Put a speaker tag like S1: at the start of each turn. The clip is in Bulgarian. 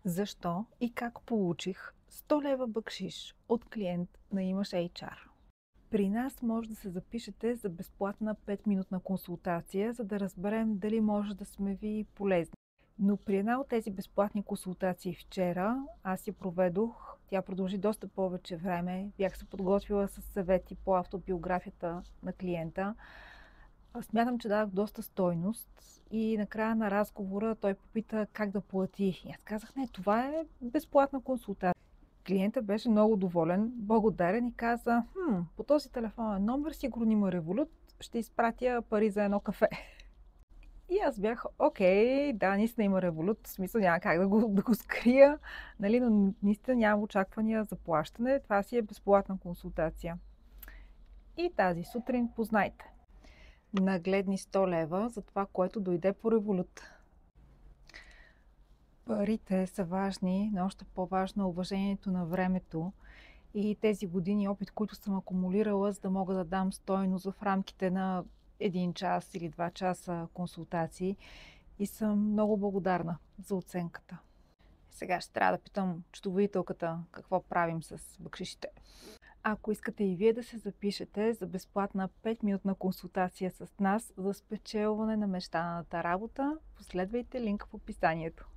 S1: Защо и как получих 100 лева бакшиш от клиент на Имаш HR? При нас може да се запишете за безплатна 5-минутна консултация, за да разберем дали може да сме ви полезни. Но при една от тези безплатни консултации вчера, аз я проведох, тя продължи доста повече време, бях се подготвила с съвети по автобиографията на клиента. Смятам, че дадах доста стойност и накрая на разговора той попита как да плати. И аз казах, не, това е безплатна консултация. Клиентът беше много доволен, благодарен и каза, по този телефонен номер сигурно има Револют, ще изпратя пари за едно кафе. И аз бях, окей, да, наистина има Револют, в смисъл няма как да го скрия, нали, но наистина нямам очаквания за плащане, това си е безплатна консултация. И тази сутрин познайте. Нагледни 100 лева за това, което дойде по Револют. Парите са важни, но още по-важно е уважението на времето и тези години опит, които съм акумулирала, за да мога да дам стойност в рамките на 1 час или 2 часа консултации и съм много благодарна за оценката. Сега ще трябва да питам счетоводителката какво правим с бакшишите. Ако искате и вие да се запишете за безплатна 5-минутна консултация с нас за спечелване на мечтаната работа, последвайте линк в описанието.